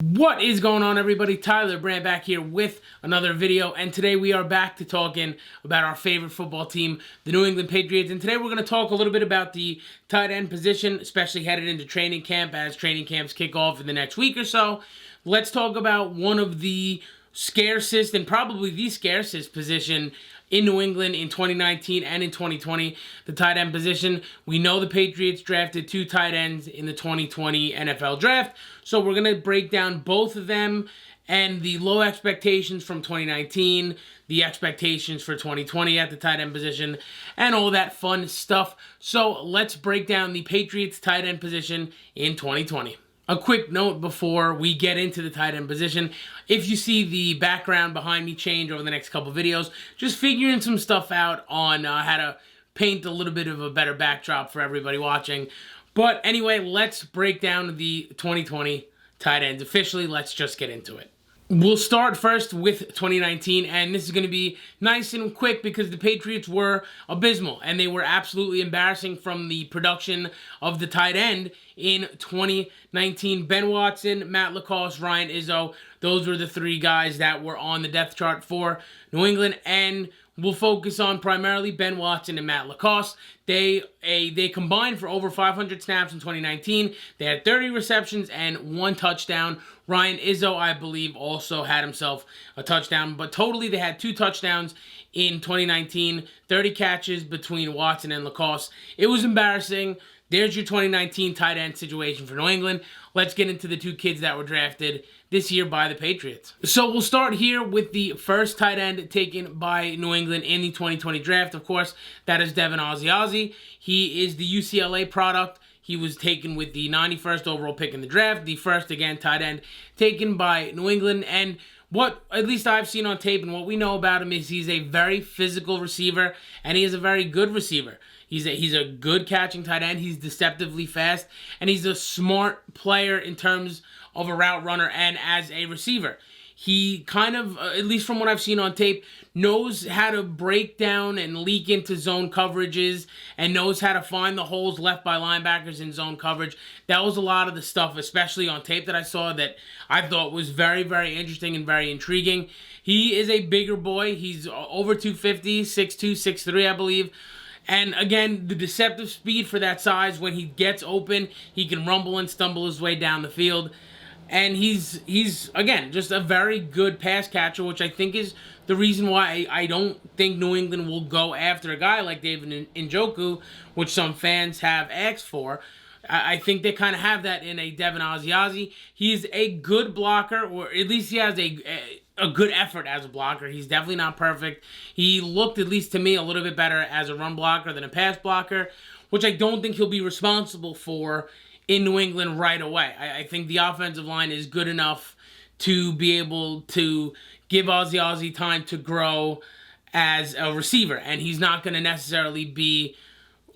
What is going on, everybody? Tyler Brand back here with another video, and today we are back to talking about our favorite football team, the New England Patriots. And today we're going to talk a little bit about the tight end position, especially headed into training camp as training camps kick off in the next week or so. Let's talk about one of the scarcest and probably the scarcest position in New England in 2019 and in 2020, the tight end position. We know the Patriots drafted 2 tight ends in the 2020 NFL draft, so we're going to break down both of them and the low expectations from 2019, the expectations for 2020 at the tight end position, and all that fun stuff. So let's break down the Patriots tight end position in 2020. A quick note before we get into the tight end position. If you see the background behind me change over the next couple videos, just figuring some stuff out on how to paint a little bit of a better backdrop for everybody watching. But anyway, let's break down the 2020 tight ends officially. Let's just get into it. We'll start first with 2019, and this is going to be nice and quick because the Patriots were abysmal, and they were absolutely embarrassing from the production of the tight end in 2019. Ben Watson, Matt LaCosse, Ryan Izzo, those were the 3 guys that were on the depth chart for New England, and we'll focus on primarily Ben Watson and Matt LaCosse. They combined for over 500 snaps in 2019. They had 30 receptions and 1 touchdown. Ryan Izzo, I believe, also had himself a touchdown. But totally, they had 2 touchdowns in 2019. 30 catches between Watson and LaCosse. It was embarrassing. There's your 2019 tight end situation for New England. Let's get into the 2 kids that were drafted this year by the Patriots. So we'll start here with the first tight end taken by New England in the 2020 draft. Of course, that is Devin Asiasi. He is the UCLA product. He was taken with the 91st overall pick in the draft. The first, again, tight end taken by New England. And what, at least I've seen on tape and what we know about him, is he's a very physical receiver, and he is a very good receiver. He's a good catching tight end. He's deceptively fast, and he's a smart player in terms of a route runner and as a receiver. He kind of, at least from what I've seen on tape, knows how to break down and leak into zone coverages and knows how to find the holes left by linebackers in zone coverage. That was a lot of the stuff, especially on tape, that I saw that I thought was very, very interesting and very intriguing. He is a bigger boy. He's over 250, 6'2", 6'3", I believe. And again, the deceptive speed for that size, when he gets open, he can rumble and stumble his way down the field. And he's again, just a very good pass catcher, which I think is the reason why I don't think New England will go after a guy like David Njoku, which some fans have asked for. I think they kind of have that in a Devin Asiasi. He's a good blocker, or at least he has a good effort as a blocker. He's definitely not perfect. He looked, at least to me, a little bit better as a run blocker than a pass blocker, which I don't think he'll be responsible for in New England right away. I think the offensive line is good enough to be able to give Asiasi time to grow as a receiver, and he's not going to necessarily be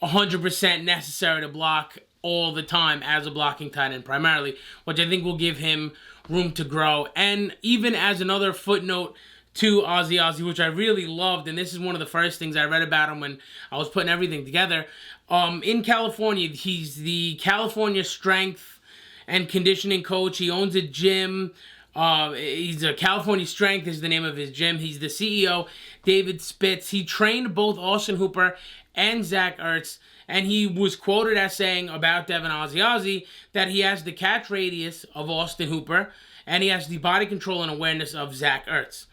100% necessary to block all the time as a blocking tight end primarily, which I think will give him room to grow. And even as another footnote to Asiasi, which I really loved, and this is one of the first things I read about him when I was putting everything together. In California, he's the California Strength and Conditioning Coach. He owns a gym. He's a California Strength is the name of his gym. He's the CEO, David Spitz. He trained both Austin Hooper and Zach Ertz, and he was quoted as saying about Devin Asiasi that he has the catch radius of Austin Hooper, and he has the body control and awareness of Zach Ertz.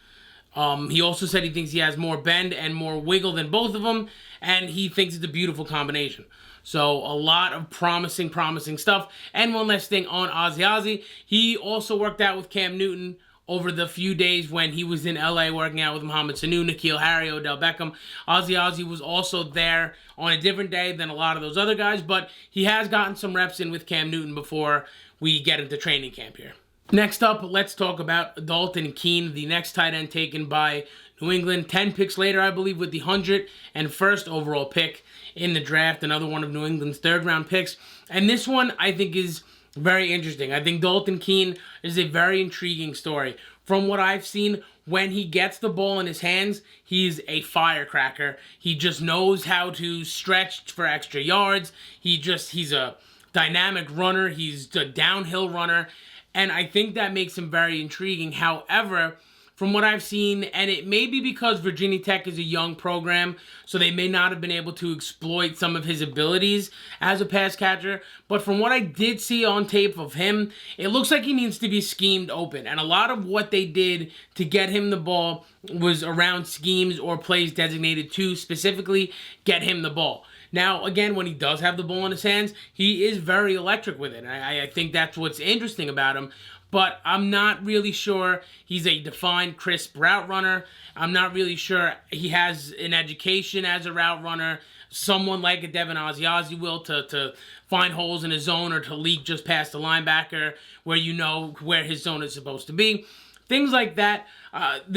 He also said he thinks he has more bend and more wiggle than both of them, and he thinks it's a beautiful combination. So a lot of promising stuff. And one last thing on Asiasi, he also worked out with Cam Newton over the few days when he was in LA working out with Mohamed Sanu, N'Keal Harry, Odell Beckham. Asiasi was also there on a different day than a lot of those other guys, but he has gotten some reps in with Cam Newton before we get into training camp here. Next up, let's talk about Dalton Keene, the next tight end taken by New England. 10 picks later, I believe, with the 101st overall pick in the draft. Another one of New England's third-round picks. And this one, I think, is very interesting. I think Dalton Keene is a very intriguing story. From what I've seen, when he gets the ball in his hands, he's a firecracker. He just knows how to stretch for extra yards. He's a dynamic runner. He's a downhill runner. and I think that makes him very intriguing. However, from what I've seen, and it may be because Virginia Tech is a young program, so they may not have been able to exploit some of his abilities as a pass catcher, but from what I did see on tape of him, it looks like he needs to be schemed open, and a lot of what they did to get him the ball was around schemes or plays designated to specifically get him the ball. Now, again, when he does have the ball in his hands, he is very electric with it, and I think that's what's interesting about him. But I'm not really sure he's a defined, crisp route runner. I'm not really sure he has an education as a route runner. Someone like a Devin Asiasi will to find holes in his zone or to leak just past the linebacker where you know where his zone is supposed to be. Things like that.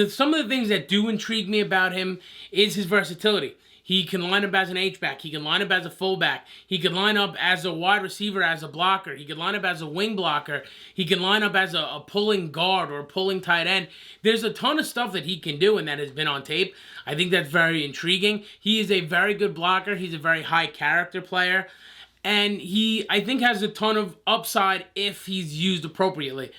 Some of the things that do intrigue me about him is his versatility. He can line up as an H-back. He can line up as a fullback. He can line up as a wide receiver, as a blocker. He can line up as a wing blocker. He can line up as a pulling guard or a pulling tight end. There's a ton of stuff that he can do and that has been on tape. I think that's very intriguing. He is a very good blocker. He's a very high character player. And he, I think, has a ton of upside if he's used appropriately.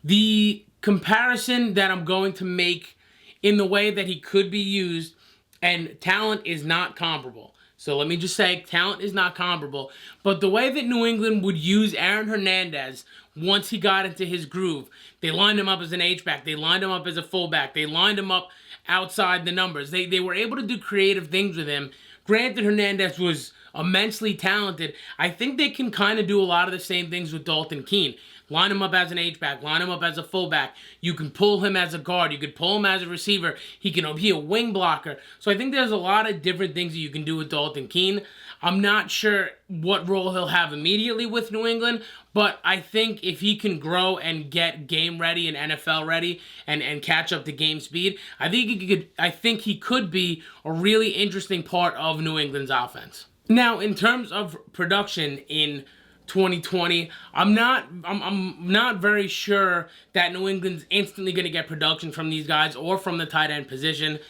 The comparison that I'm going to make in the way that he could be used, and talent is not comparable. So let me just say, talent is not comparable. But the way that New England would use Aaron Hernandez once he got into his groove, they lined him up as an H-back. They lined him up as a fullback. They lined him up outside the numbers. They were able to do creative things with him. Granted, Hernandez was immensely talented. I think they can kind of do a lot of the same things with Dalton Keene. Line him up as an H-back. Line him up as a fullback. You can pull him as a guard. You could pull him as a receiver. He can be a wing blocker. So I think there's a lot of different things that you can do with Dalton Keene. I'm not sure what role he'll have immediately with New England, but I think if he can grow and get game ready and NFL ready and catch up to game speed, I think he could be a really interesting part of New England's offense. Now, in terms of production in 2020, I'm not very sure that New England's instantly going to get production from these guys or from the tight end position.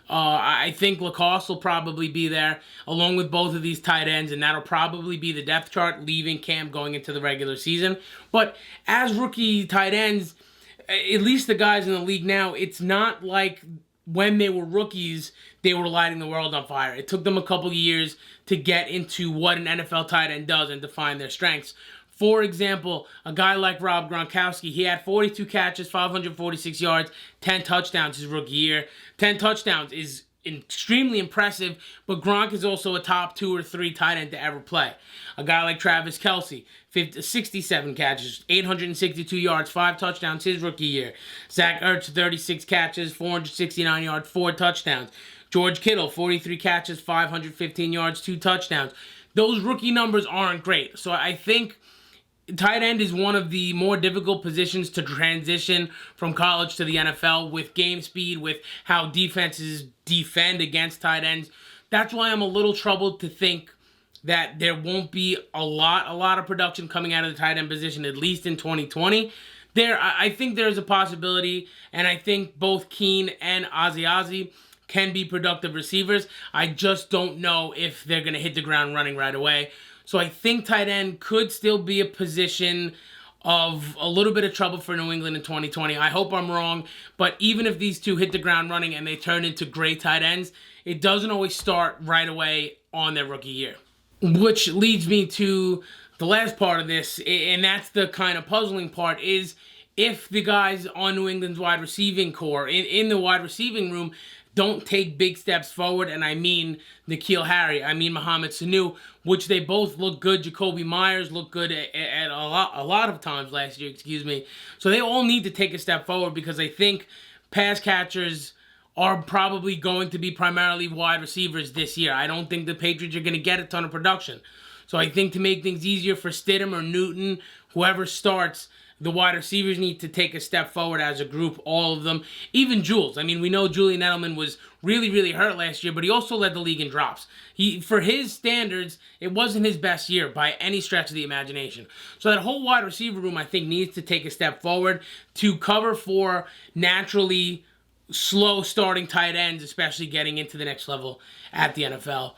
I think Lacoste will probably be there along with both of these tight ends, and that'll probably be the depth chart leaving camp going into the regular season. But as rookie tight ends, at least the guys in the league now, it's not like when they were rookies, they were lighting the world on fire. It took them a couple of years to get into what an NFL tight end does and to find their strengths. For example, a guy like Rob Gronkowski, he had 42 catches, 546 yards, 10 touchdowns his rookie year. 10 touchdowns is extremely impressive, but Gronk is also a top 2 or 3 tight end to ever play. A guy like Travis Kelce, 67 catches, 862 yards, 5 touchdowns his rookie year. Zach Ertz, 36 catches, 469 yards, 4 touchdowns. George Kittle, 43 catches, 515 yards, 2 touchdowns. Those rookie numbers aren't great. So I think tight end is one of the more difficult positions to transition from college to the NFL with game speed, with how defenses defend against tight ends. That's why I'm a little troubled to think that there won't be a lot of production coming out of the tight end position, at least in 2020. I think there's a possibility, and I think both Keene and Asiasi can be productive receivers. I just don't know if they're going to hit the ground running right away. So I think tight end could still be a position of a little bit of trouble for New England in 2020. I hope I'm wrong, but even if these two hit the ground running and they turn into great tight ends, it doesn't always start right away on their rookie year. Which leads me to the last part of this, and that's the kind of puzzling part, is if the guys on New England's wide receiving core, in the wide receiving room, don't take big steps forward, and I mean N'Keal Harry, I mean Mohamed Sanu, which they both look good. Jacoby Myers looked good at a lot of times last year, So they all need to take a step forward because I think pass catchers are probably going to be primarily wide receivers this year. I don't think the Patriots are going to get a ton of production. So I think to make things easier for Stidham or Newton, whoever starts, the wide receivers need to take a step forward as a group, all of them. Even Jules. I mean, we know Julian Edelman was really hurt last year, but he also led the league in drops. For his standards, it wasn't his best year by any stretch of the imagination. So that whole wide receiver room, I think, needs to take a step forward to cover for naturally slow starting tight ends, especially getting into the next level at the NFL.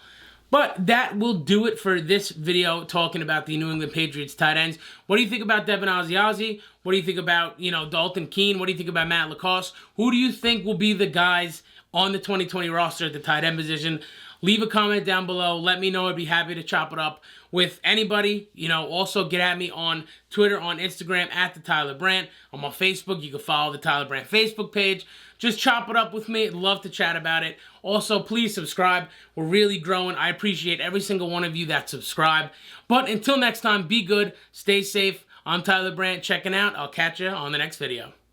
But that will do it for this video talking about the New England Patriots tight ends. What do you think about Devin Asiasi? What do you think about, Dalton Keene? What do you think about Matt Lacoste? Who do you think will be the guys on the 2020 roster at the tight end position? Leave a comment down below. Let me know. I'd be happy to chop it up with anybody. Also get at me on Twitter, on Instagram, at the Tyler Brandt. I'm on Facebook. You can follow the Tyler Brandt Facebook page. Just chop it up with me. I'd love to chat about it. Also, please subscribe. We're really growing. I appreciate every single one of you that subscribe. But until next time, be good. Stay safe. I'm Tyler Brandt checking out. I'll catch you on the next video.